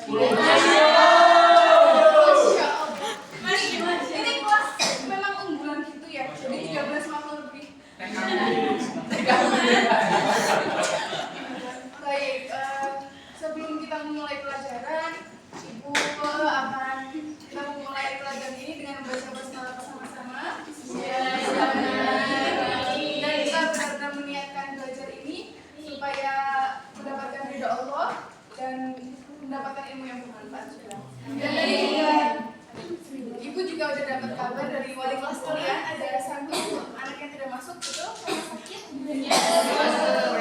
Ini kelas memang unggulan gitu ya. Jadi 13 waktu lebih. Baik, sebelum kita memulai pelajaran, Ibu akan kita memulai pelajaran ini dengan membaca basmalah bersama-sama. Dan kita benar-benar meniatkan belajar ini supaya mendapatkan ridha Allah dan mendapatkan ilmu yang bermanfaat juga. Dan tadi juga Ibu juga udah dapat kabar dari wali kelas kalian ada satu anak yang tidak masuk, betul? Karena sakit.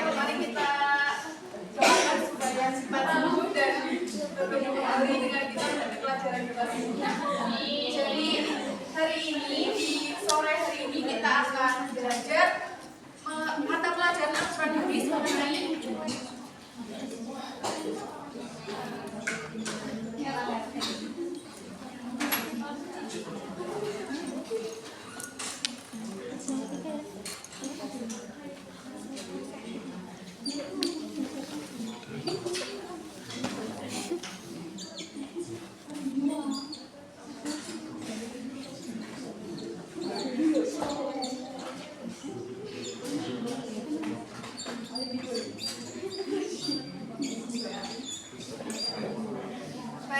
Mari kita doakan supaya cepat sembuh dan bertemu kembali dengan kita pada pelajaran kelas ini. Jadi hari ini di sore hari ini kita akan belajar mata pelajaran Al-Quran hadis mengenai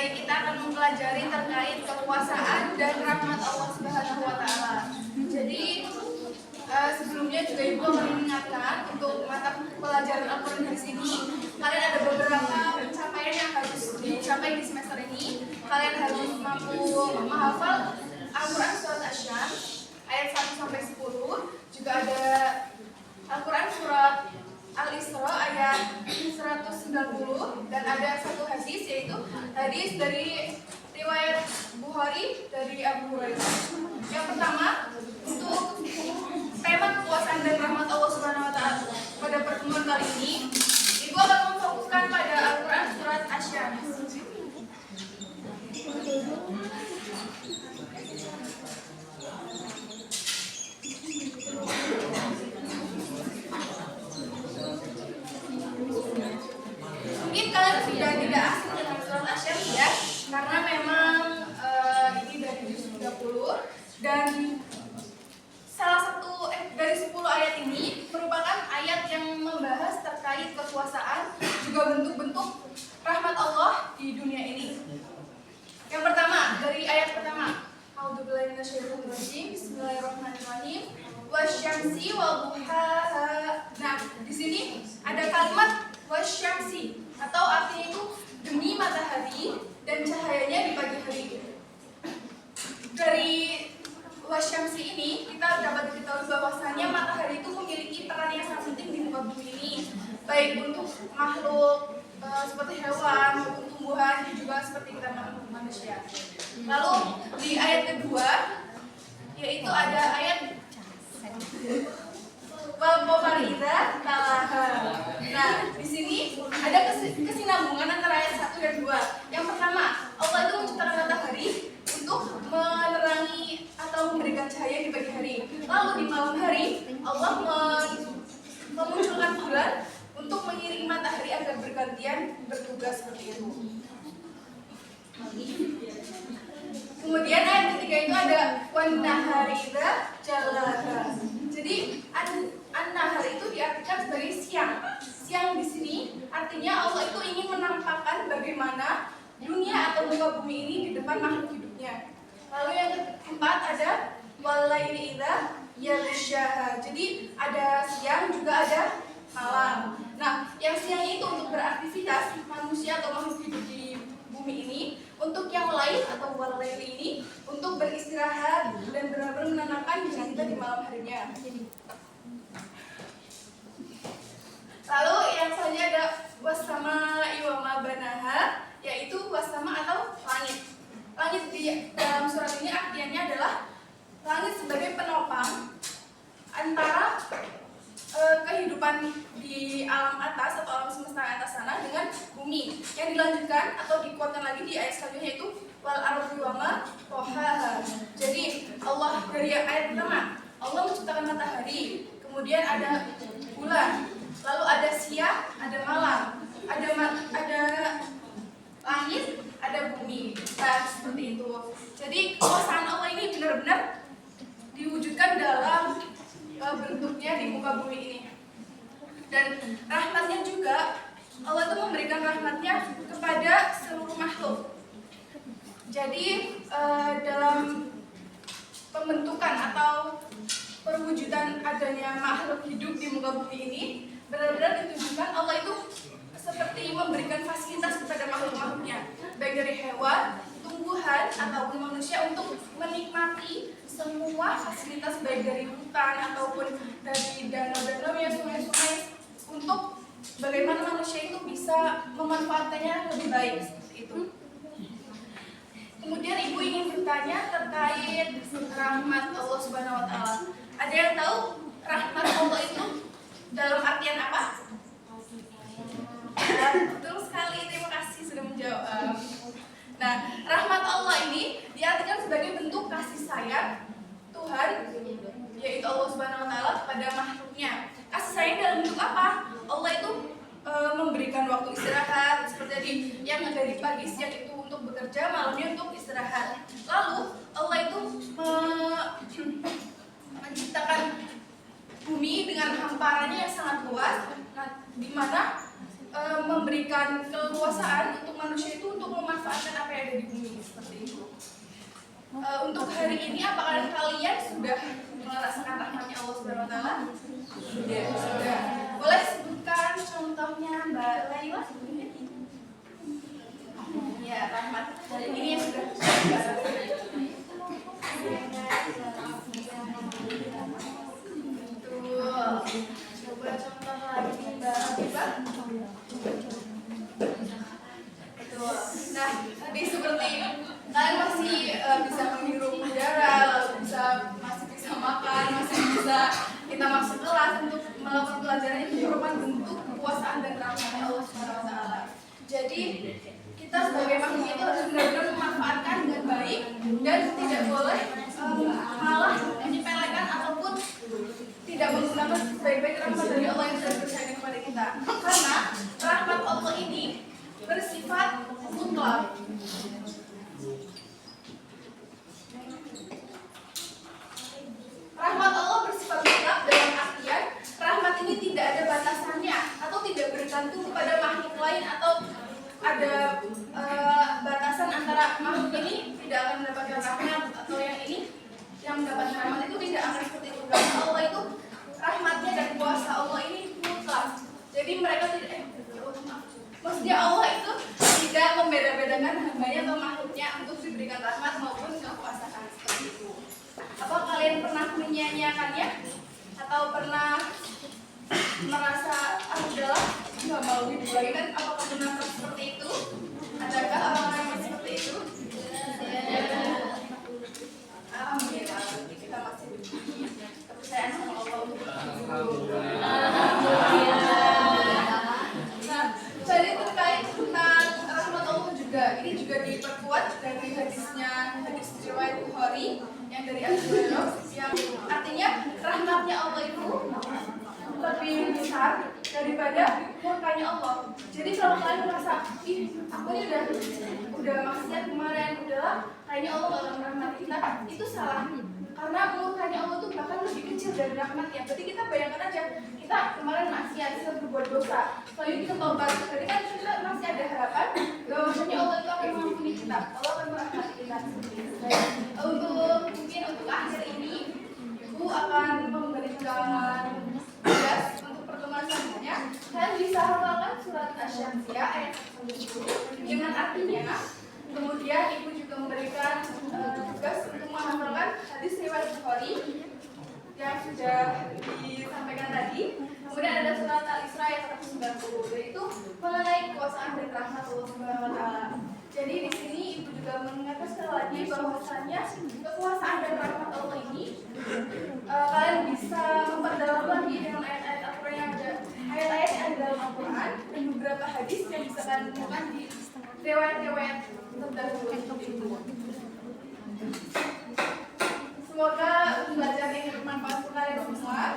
kita akan mempelajari terkait kekuasaan dan rahmat Allah Subhanahu wa taala. Jadi sebelumnya juga Ibu akan mengingatkan untuk mata pelajaran Al-Quran di sini kalian ada beberapa pencapaian yang harus dicapai di semester ini. Kalian harus mampu menghafal Al-Quran surat Asy-Syams ayat 1 sampai 10. Juga ada Al-Quran surat Al-Isra ayat 190 dan ada satu hadis yaitu hadis dari riwayat Bukhari dari Abu Hurairah. Yang pertama, untuk tema kekuasaan dan rahmat Allah Subhanahu wa taala pada pertemuan kali ini, Ibu akan memfokuskan pada Al-Quran surat Asy-Syams. Mungkin kalian sudah tidak asing dengan surat Asy-Syams ya, karena memang ini dari juz 30 dan salah satu dari 10 ayat ini merupakan ayat yang membahas terkait kekuasaan juga bentuk-bentuk rahmat Allah di dunia ini. Yang pertama, dari ayat pertama, A'udzubillahi minasyaitonir rajim. Bismillahirrahmanirrahim. Wasyamsi wa duhaha. Nah, di sini ada kalimat wasyamsi atau artinya itu demi matahari dan cahayanya di pagi hari. Dari wasyamsi ini kita dapat diketahui bahwasanya matahari itu memiliki peran yang sangat penting di muka bumi ini, baik untuk makhluk seperti hewan maupun tumbuhan, juga seperti kita manusia. Lalu di ayat kedua yaitu ada ayat wal qamari idza talaha. Nah, di sini ada kesinambungan antara ayat 1 dan 2. Yang pertama, Allah itu menciptakan matahari untuk menerangi atau memberikan cahaya di pagi hari. Lalu di malam hari Allah memunculkan bulan untuk mengiringi matahari agar bergantian bertugas seperti itu. Kemudian ayat ketiga itu ada wan nahari idza jalaha. Jadi an-nahar itu diartikan sebagai siang. Siang di sini artinya Allah itu ingin menampakkan bagaimana dunia atau muka bumi ini di depan makhluk hidupnya. Lalu yang keempat ada walaili idza yaghshaha. Jadi ada siang juga ada malam. Nah, yang siang itu untuk beraktivitas manusia atau makhluk hidup di bumi ini, untuk yang lain atau walaili ini untuk beristirahat dan benar-benar menenangkan diri kita di malam harinya. Lalu yang selanjutnya ada was-samaa'i wa ma banaha, yaitu was-sama atau langit. Langit di dalam surat ini artinya adalah langit sebagai penopang antara kehidupan di alam atas atau alam semesta atas sana dengan bumi. Yang dilanjutkan atau dikuatkan lagi di ayat selanjutnya yaitu wal ardi wa ma tahaha. Jadi Allah dari ayat pertama, Allah menciptakan matahari, kemudian ada bulan, lalu ada siang, ada malam, ada langit, benar-benar diwujudkan dalam bentuknya di muka bumi ini. Dan rahmatnya juga, Allah itu memberikan rahmatnya kepada seluruh makhluk. Jadi dalam pembentukan atau perwujudan adanya makhluk hidup di muka bumi ini, benar-benar ditunjukkan Allah itu seperti memberikan fasilitas kepada makhluk-makhluknya, baik dari hewan, tumbuhan, ataupun manusia untuk menikmati semua fasilitas baik dari hutan ataupun dari danau-danau ya, sungai-sungai, untuk bagaimana manusia itu bisa memanfaatkannya lebih baik seperti itu. Kemudian ibu ingin bertanya terkait rahmat Allah Subhanahu Wa Taala. Ada yang tahu rahmat Allah itu dalam artian apa? Betul sekali, terima kasih sudah menjawab. Nah, rahmat Allah ini diartikan sebagai bentuk kasih sayang Tuhan, yaitu Allah Subhanahu Wa Taala kepada makhluknya. Kasih sayang dalam bentuk apa? Allah itu memberikan waktu istirahat, seperti tadi yang dari pagi siang itu untuk bekerja, malamnya untuk istirahat. Lalu Allah itu menciptakan bumi dengan hamparannya yang sangat luas, di mana memberikan keleluasaan untuk manusia itu untuk memanfaatkan apa yang ada di bumi seperti itu. Untuk hari ini, apakah kalian sudah merasakan rahmatnya Allah Subhanahu Wa Taala? Sudah. Boleh sebutkan contohnya, Mbak Laila? Ya, rahmat. Ini yang sudah. Coba contoh lagi, Mbak Habibah. Betul. Nah, tadi seperti kalian masih bisa menghirup udara, masih bisa makan, masih bisa kita masuk kelas untuk melakukan pelajaran, itu merupakan bentuk kekuasaan dan rahmatnya Allah Subhanahu Wa Taala. Jadi kita sebagai makhluk itu harus benar-benar memanfaatkan dengan baik dan tidak boleh malah menyepelekan ataupun tidak menggunakan sebaik-baik rahmat dari Allah yang sudah diberikan kepada kita. Karena rahmat Allah ini bersifat mutlak. Rahmat Allah bersifat mutlak dalam artian rahmat ini tidak ada batasannya atau tidak bergantung kepada makhluk lain atau ada batasan antara makhluk ini tidak akan mendapatkan rahmat atau yang ini yang mendapatkan rahmat, itu tidak akan seperti itu. Karena Allah itu rahmatnya dan kuasa Allah ini mutlak. Jadi mereka maksudnya Allah itu tidak membeda-bedakan hambanya atau makhluknya untuk diberikan rahmat maupun kekuasaan seperti itu. Apa kalian pernah menyanyiakannya atau pernah merasa udahlah nggak mau hidup lagi kan? Apakah benar seperti itu? Adakah orang-orang yang seperti itu? Alhamdulillah, kita masih diberi kepercayaan sama Allah untuk Nah, tadi terkait tentang rahmat Allah juga, ini juga diperkuat dari hadis riwayat Bukhari yang dari Abu Hurairah, yang artinya rahmatnya Allah itu lebih besar daripada murkanya Allah. Jadi kalau kalian merasa, aku ini udah maksiat kemarin, udahlah, kayaknya Allah nggak akan merahmati kita, itu salah. Karena murkanya Allah itu bahkan lebih kecil dari rahmatnya. Berarti kita bayangkan aja, kita kemarin maksiat, kita berbuat dosa, lalu kita tobat, jadi kan kita masih ada harapan bahwa maksudnya Allah itu akan mengampuni kita, Allah akan merahmati kita. Untuk akhir ini, Ibu akan memberikan tugas untuk pertemuan selanjutnya. Kalian bisa hafalkan surat Asy-Syamsiyah ayat 1 dengan artinya. Kemudian Ibu juga memberikan tugas untuk menghafalkan hadis riwayat Bukhari yang sudah disampaikan tadi. Kemudian ada surat Al-Isra ayat 190, yaitu mengenai kekuasaan dan rahmat Allah Subhanahu Wa Taala. Jadi di sini Ibu juga mengingatkan sekali lagi bahwasannya kekuasaan dan rahmat Allah ini kalian bisa memperdalam lagi dengan ayat-ayat Al-Quran yang ada, ayat-ayat yang ada dalam Al-Quran dan beberapa hadis yang bisa kalian temukan di riwayat-riwayat terdahulu itu. Semoga pembelajaran ini bermanfaat untuk kalian semua.